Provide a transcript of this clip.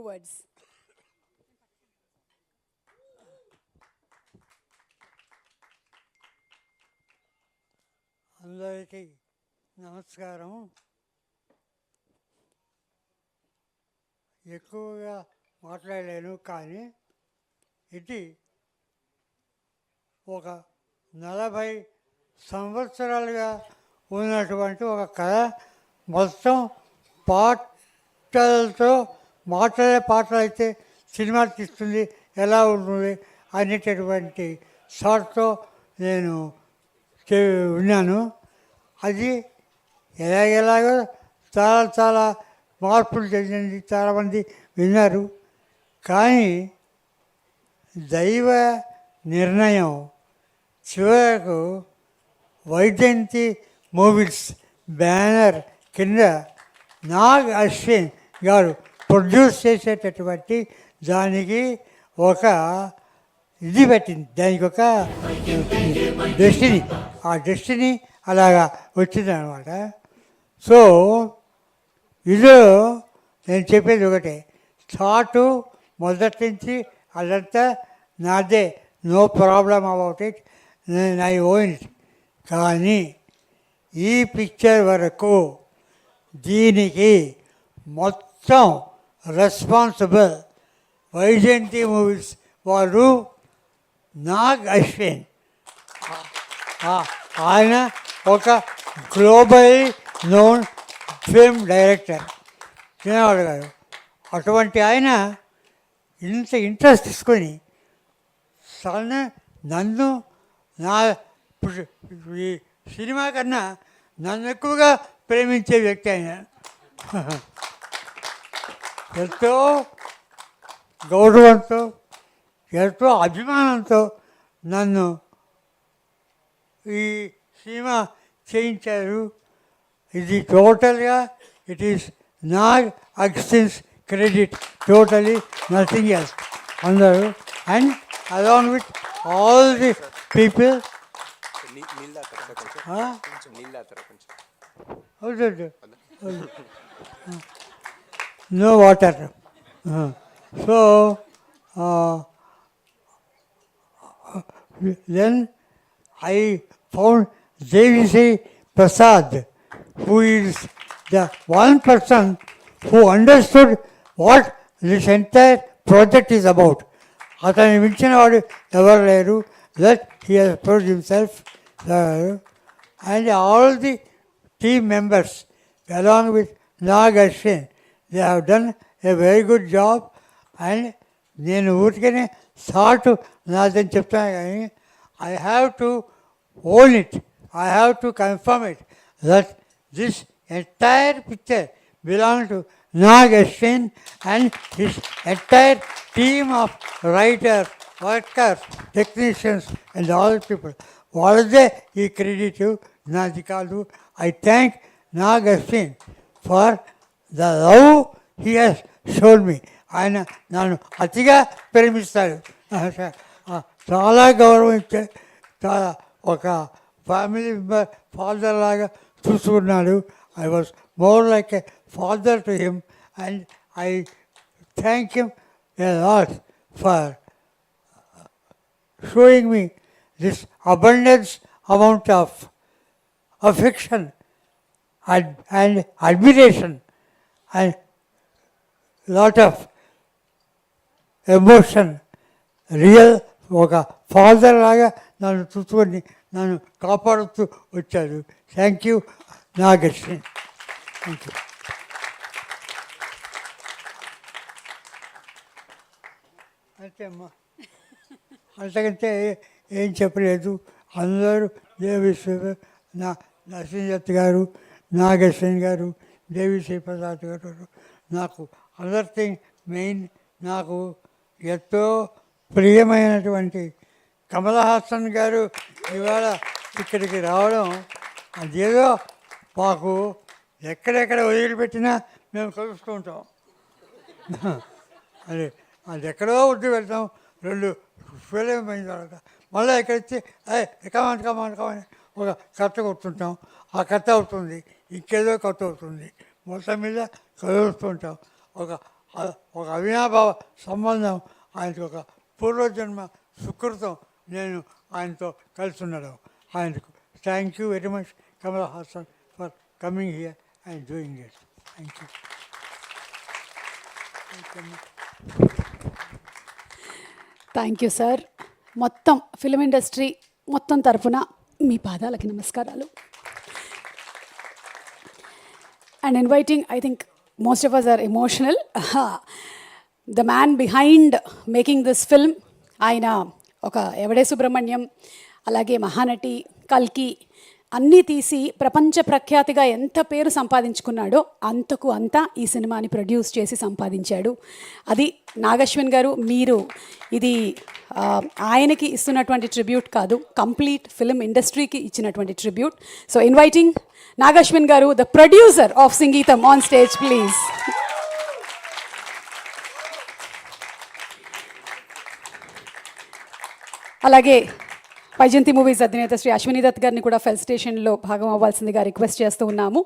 words. అందరికీ నమస్కారం. ఎక్కువగా మాట్లాడలేను, కానీ ఇది ఒక 40 సంవత్సరాలుగా ఉన్నటువంటి ఒక కథ. మొత్తం పాటలతో పాటలు అయితే సినిమా తీస్తుంది ఎలా ఉంటుంది అనేటటువంటి షార్ట్తో నేను విన్నాను. అది ఎలాగో చాలా మార్పులు చెందింది, చాలామంది విన్నారు. కానీ దైవ నిర్ణయం చివరకు వైజయంతి మూవీస్ బ్యానర్ కింద నాగ్ అశ్విన్ గారు ప్రొడ్యూస్ చేసేటటువంటి దానికి ఒక ఇది పెట్టింది, దానికి ఒక డెస్టినీ, ఆ డెస్టినీ అలాగా వచ్చింది అనమాట. సో ఇదో నేను చెప్పేది ఒకటే, స్టార్టు మొదటి నుంచి అదంతా నాదే, no problem about it, I own it. కానీ ఈ పిక్చర్ వరకు దీనికి మొత్తం రెస్పాన్సిబుల్ వైజయంతి మూవీస్ వారు నాగ్ అశ్విన్. ఆయన ఒక గ్లోబల్ నోన్ ఫిల్మ్ డైరెక్టర్ చిన్నవాడు గారు. అటువంటి ఆయన ఇంత ఇంట్రెస్ట్ తీసుకొని నన్ను ఈ సినిమా కన్నా నన్ను ఎక్కువగా ప్రేమించే వ్యక్తి ఆయన. ఎంతో గౌరవంతో, ఎంతో అభిమానంతో నన్ను ఈ సినిమా చేయించారు. ఇది టోటల్గా it is Nag Ashwin's credit, totally nothing else. అందరూ and along with all the people. No water. So then I found J.V.C. Prasad, who is the one person who understood what this entire project is about. అతన్ని మించిన వాడు ఎవరు లేరు. That he has proved himself. And all the team members along with Nag Ashwin, they have done a very good job. And నేను ఊరికనే short నాదని చెప్తాను, కానీ I have to own it, I have to confirm it, that this entire picture belongs to Nag Ashwin and his entire team of writers, workers, technicians and all people. వాళ్ళదే ఈ credit, నాది కాదు. I thank Nag Ashwin for the love he has shown me. ఆయన నన్ను అతిగా ప్రేమిస్తాడు, చాలా గౌరవించే, చాలా ఒక ఫ్యామిలీ మెంబర్, ఫాదర్ లాగా చూసుకున్నాడు. I was more like a father to him, and I thank him a lot for showing me this abundance amount of affection and admiration and lot of emotion. Real ఒక father లాగా నన్ను చూసుకొని నన్ను కాపాడుతూ వచ్చాడు. Thank you Nag Ashwin. Thank you. అంతే అమ్మా, అంతకంటే ఏం చెప్పలేదు. అందరూ నరసింహదత్ గారు, నాగ్ అశ్విన్ గారు, దేవిశ్రీ ప్రసాద్ గారు, నాకు అదర్ థింగ్ మెయిన్, నాకు ఎంతో ప్రియమైనటువంటి కమల్ హాసన్ గారు ఇవాళ ఇక్కడికి రావడం, అదేదో మాకు ఎక్కడెక్కడ వదిలిపెట్టినా మేము కలుస్తూ ఉంటాం. అది ఎక్కడో వద్దు వెళ్తాం, 2 ఫిలిం అయిన తర్వాత మళ్ళీ ఎక్కడిచ్చి కమాన్ ఒక కథ కొడుతుంటాం. ఆ కథ అవుతుంది, ఇంకేదో కథ అవుతుంది, మొత్తం మీద కలుస్తుంటాం. ఒక ఒక అవినాభావ సంబంధం, ఆయనకు ఒక పూర్వజన్మ సుకృతం. నేను ఆయనతో కలిసి ఉండడం. ఆయనకు thank you very much Kamal Haasan for coming here and doing it. Thank you. Thank you sir. మొత్తం ఫిలిం ఇండస్ట్రీ మొత్తం తరఫున మీ పాదాలకి నమస్కారాలు. And inviting, I think most of us are emotional. The man behind making this film, ఆయన ఒక ఎవడే సుబ్రహ్మణ్యం, అలాగే మహానటి, కల్కి అన్నీ తీసి ప్రపంచ ప్రఖ్యాతిగా ఎంత పేరు సంపాదించుకున్నాడో అంతకు అంతా ఈ సినిమాని ప్రొడ్యూస్ చేసి సంపాదించాడు. అది నాగశ్విన్ గారు, మీరు ఇది ఆయనకి ఇస్తున్నటువంటి ట్రిబ్యూట్ కాదు, కంప్లీట్ ఫిలిం ఇండస్ట్రీకి ఇచ్చినటువంటి ట్రిబ్యూట్. సో ఇన్వైటింగ్ నాగశ్విన్ గారు, ద ప్రొడ్యూసర్ ఆఫ్ సంగీతం, ఆన్ స్టేజ్ ప్లీజ్. అలాగే వైజయంతి మూవీస్ అధినేత శ్రీ అశ్విని దత్ గారిని కూడా ఫెల్ స్టేషన్లో భాగం అవ్వాల్సిందిగా రిక్వెస్ట్ చేస్తూ ఉన్నాము.